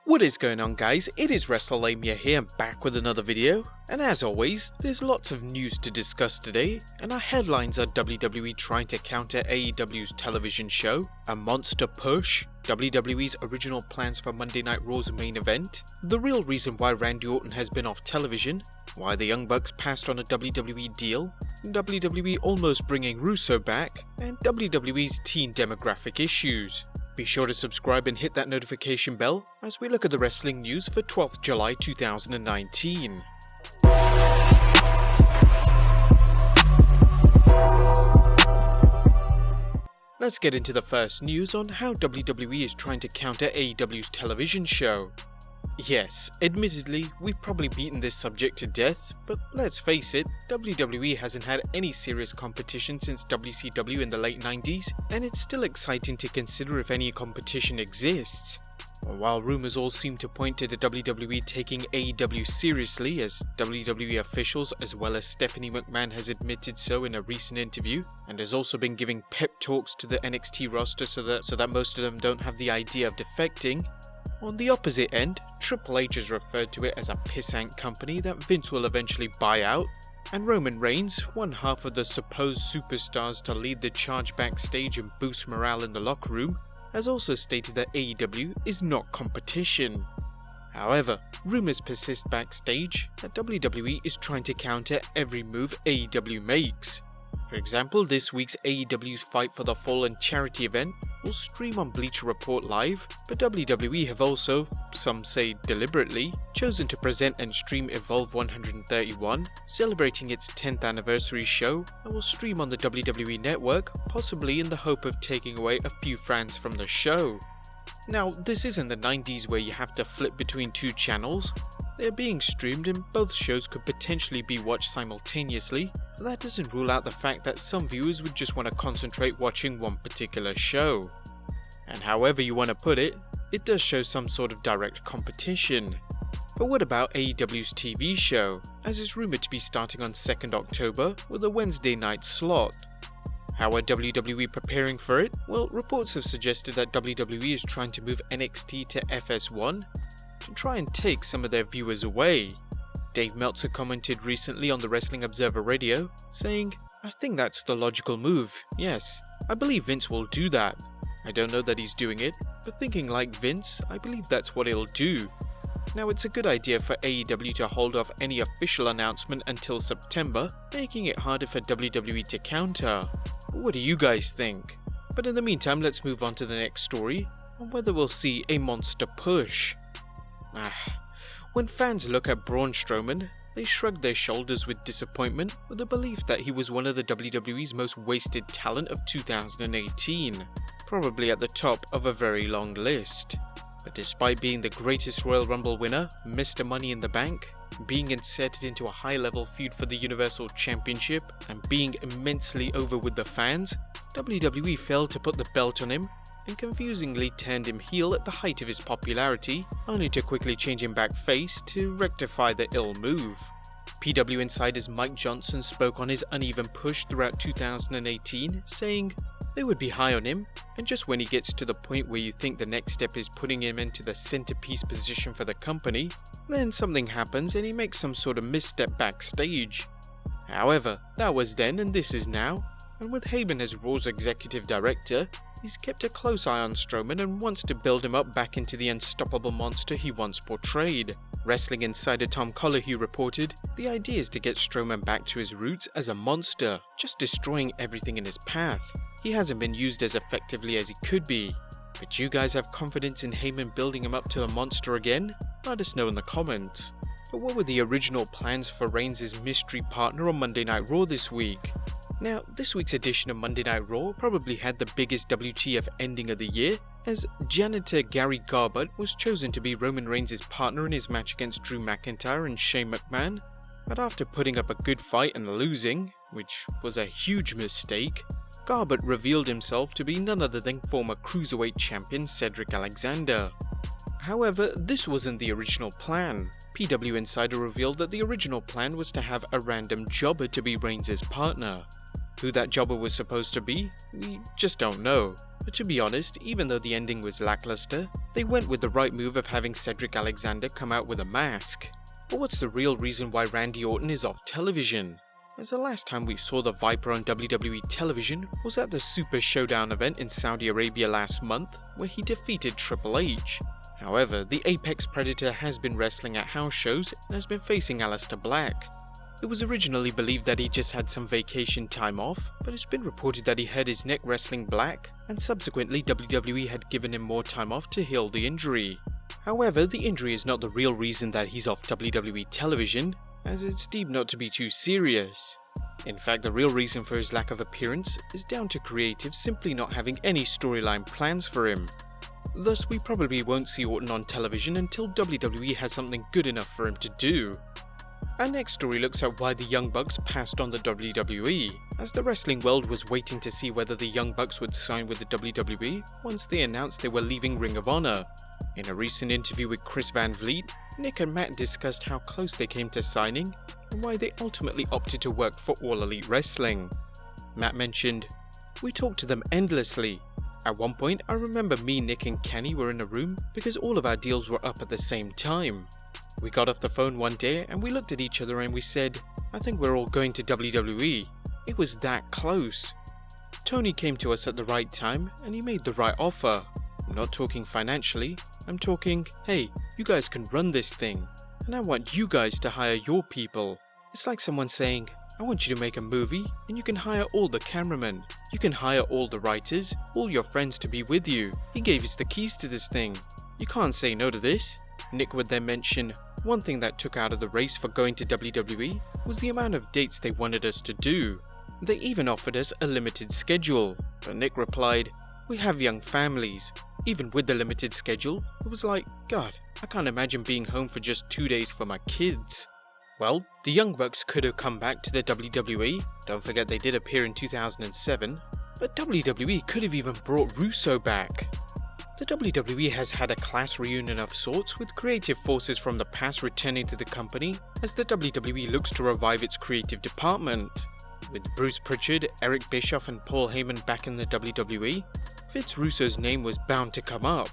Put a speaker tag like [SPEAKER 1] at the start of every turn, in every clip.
[SPEAKER 1] What is going on, guys? It is Wrestlelamia here, back with another video, and as always, there's lots of news to discuss today, and our headlines are WWE trying to counter AEW's television show, a monster push, WWE's original plans for Monday Night Raw's main event, the real reason why Randy Orton has been off television, why the Young Bucks passed on a WWE deal, WWE almost bringing Russo back, and WWE's teen demographic issues. Be sure to subscribe and hit that notification bell as we look at the wrestling news for 12th July 2019. Let's get into the first news on how WWE is trying to counter AEW's television show. Yes, admittedly, we've probably beaten this subject to death, but let's face it, WWE hasn't had any serious competition since WCW in the late 90s, and it's still exciting to consider if any competition exists. While rumours all seem to point to the WWE taking AEW seriously, as WWE officials as well as Stephanie McMahon has admitted so in a recent interview, and has also been giving pep talks to the NXT roster so that most of them don't have the idea of defecting. On the opposite end, Triple H has referred to it as a pissant company that Vince will eventually buy out, and Roman Reigns, one half of the supposed superstars to lead the charge backstage and boost morale in the locker room, has also stated that AEW is not competition. However, rumours persist backstage that WWE is trying to counter every move AEW makes. For example, this week's AEW's Fight for the Fallen charity event will stream on Bleacher Report Live, but WWE have also, some say deliberately, chosen to present and stream Evolve 131, celebrating its 10th anniversary show, and will stream on the WWE network, possibly in the hope of taking away a few fans from the show. Now, this isn't the 90s where you have to flip between two channels. They're being streamed and both shows could potentially be watched simultaneously, but that doesn't rule out the fact that some viewers would just want to concentrate watching one particular show. And however you want to put it, it does show some sort of direct competition. But what about AEW's TV show, as it's rumoured to be starting on 2nd October with a Wednesday night slot? How are WWE preparing for it? Well, reports have suggested that WWE is trying to move NXT to FS1 to try and take some of their viewers away. Dave Meltzer commented recently on the Wrestling Observer Radio, saying, "I think that's the logical move, yes. I believe Vince will do that. I don't know that he's doing it, but thinking like Vince, I believe that's what he'll do." Now, it's a good idea for AEW to hold off any official announcement until September, making it harder for WWE to counter. What do you guys think? But in the meantime, let's move on to the next story, on whether we'll see a monster push. When fans look at Braun Strowman, they shrug their shoulders with disappointment, with the belief that he was one of the WWE's most wasted talent of 2018, probably at the top of a very long list. But despite being the greatest Royal Rumble winner, Mr. Money in the Bank, being inserted into a high-level feud for the Universal Championship, and being immensely over with the fans, WWE failed to put the belt on him, and confusingly turned him heel at the height of his popularity, only to quickly change him back face to rectify the ill move. PW Insider's Mike Johnson spoke on his uneven push throughout 2018, saying, "They would be high on him, and just when he gets to the point where you think the next step is putting him into the centerpiece position for the company, then something happens and he makes some sort of misstep backstage." However, that was then and this is now, and with Heyman as Raw's executive director, he's kept a close eye on Strowman and wants to build him up back into the unstoppable monster he once portrayed. Wrestling Insider Tom Collahue reported, "The idea is to get Strowman back to his roots as a monster, just destroying everything in his path. He hasn't been used as effectively as he could be. But you guys have confidence in Heyman building him up to a monster again? Let us know in the comments." But what were the original plans for Reigns' mystery partner on Monday Night Raw this week? Now, this week's edition of Monday Night Raw probably had the biggest WTF ending of the year, as janitor Gary Garbutt was chosen to be Roman Reigns' partner in his match against Drew McIntyre and Shane McMahon, but after putting up a good fight and losing, which was a huge mistake, Garbutt revealed himself to be none other than former Cruiserweight champion Cedric Alexander. However, this wasn't the original plan. PW Insider revealed that the original plan was to have a random jobber to be Reigns' partner. Who that jobber was supposed to be, we just don't know. But to be honest, even though the ending was lackluster, they went with the right move of having Cedric Alexander come out with a mask. But what's the real reason why Randy Orton is off television? As the last time we saw the Viper on WWE television was at the Super Showdown event in Saudi Arabia last month, where he defeated Triple H. However, the Apex Predator has been wrestling at house shows and has been facing Aleister Black. It was originally believed that he just had some vacation time off, but it's been reported that he hurt his neck wrestling Black, and subsequently WWE had given him more time off to heal the injury. However, the injury is not the real reason that he's off WWE television, as it's deemed not to be too serious. In fact, the real reason for his lack of appearance is down to creatives simply not having any storyline plans for him. Thus, we probably won't see Orton on television until WWE has something good enough for him to do. Our next story looks at why the Young Bucks passed on the WWE, as the wrestling world was waiting to see whether the Young Bucks would sign with the WWE once they announced they were leaving Ring of Honor. In a recent interview with Chris Van Vliet, Nick and Matt discussed how close they came to signing and why they ultimately opted to work for All Elite Wrestling. Matt mentioned, "We talked to them endlessly. At one point, I remember me, Nick and Kenny were in a room because all of our deals were up at the same time. We got off the phone one day and we looked at each other and we said, I think we're all going to WWE. It was that close. Tony came to us at the right time and he made the right offer. I'm not talking financially, I'm talking, hey, you guys can run this thing, and I want you guys to hire your people. It's like someone saying, I want you to make a movie and you can hire all the cameramen, you can hire all the writers, all your friends to be with you. He gave us the keys to this thing. You can't say no to this." Nick would then mention, one thing that took out of the race for going to WWE was the amount of dates they wanted us to do. They even offered us a limited schedule, but Nick replied, "We have young families. Even with the limited schedule, it was like, God, I can't imagine being home for just 2 days for my kids." Well, the Young Bucks could have come back to the WWE, don't forget they did appear in 2007, but WWE could have even brought Russo back. The WWE has had a class reunion of sorts, with creative forces from the past returning to the company as the WWE looks to revive its creative department. With Bruce Pritchard, Eric Bischoff and Paul Heyman back in the WWE, Vince Russo's name was bound to come up.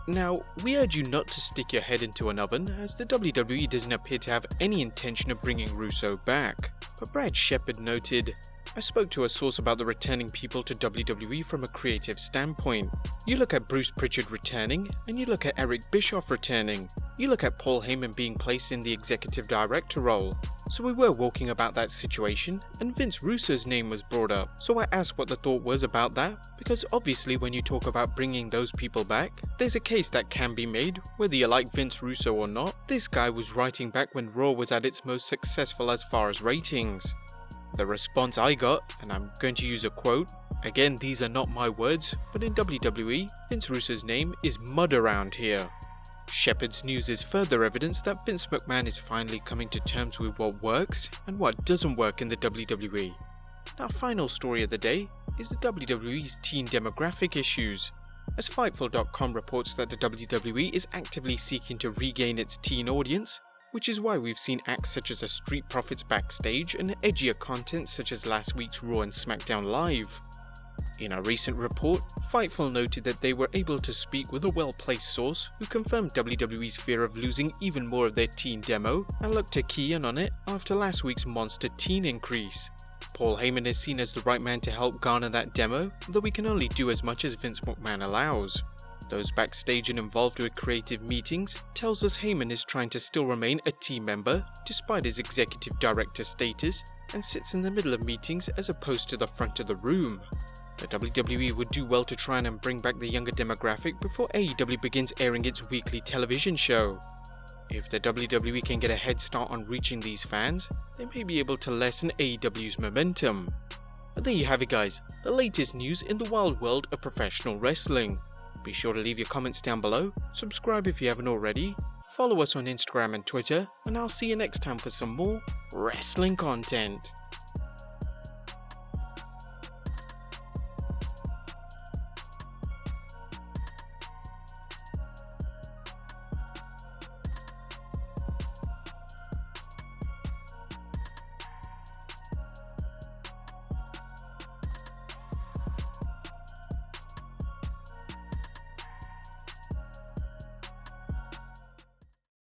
[SPEAKER 1] Now, we urge you not to stick your head into an oven, as the WWE doesn't appear to have any intention of bringing Russo back. But Brad Shepard noted, I spoke to a source about the returning people to WWE from a creative standpoint. You look at Bruce Pritchard returning, and you look at Eric Bischoff returning. You look at Paul Heyman being placed in the executive director role. So we were walking about that situation, and Vince Russo's name was brought up. So I asked what the thought was about that, because obviously when you talk about bringing those people back, there's a case that can be made, whether you like Vince Russo or not. This guy was writing back when Raw was at its most successful as far as ratings. The response I got, and I'm going to use a quote, again these are not my words, but in WWE, Vince Russo's name is mud around here. Shepard's news is further evidence that Vince McMahon is finally coming to terms with what works and what doesn't work in the WWE. Our final story of the day is the WWE's teen demographic issues, as Fightful.com reports that the WWE is actively seeking to regain its teen audience, which is why we've seen acts such as the Street Profits backstage and edgier content such as last week's Raw and SmackDown Live. In a recent report, Fightful noted that they were able to speak with a well-placed source who confirmed WWE's fear of losing even more of their teen demo and looked to key in on it after last week's monster teen increase. Paul Heyman is seen as the right man to help garner that demo, though we can only do as much as Vince McMahon allows. Those backstage and involved with creative meetings tells us Heyman is trying to still remain a team member despite his executive director status and sits in the middle of meetings as opposed to the front of the room. The WWE would do well to try and bring back the younger demographic before AEW begins airing its weekly television show. If the WWE can get a head start on reaching these fans, they may be able to lessen AEW's momentum. But there you have it guys, the latest news in the wild world of professional wrestling. Be sure to leave your comments down below, subscribe if you haven't already, follow us on Instagram and Twitter, and I'll see you next time for some more wrestling content.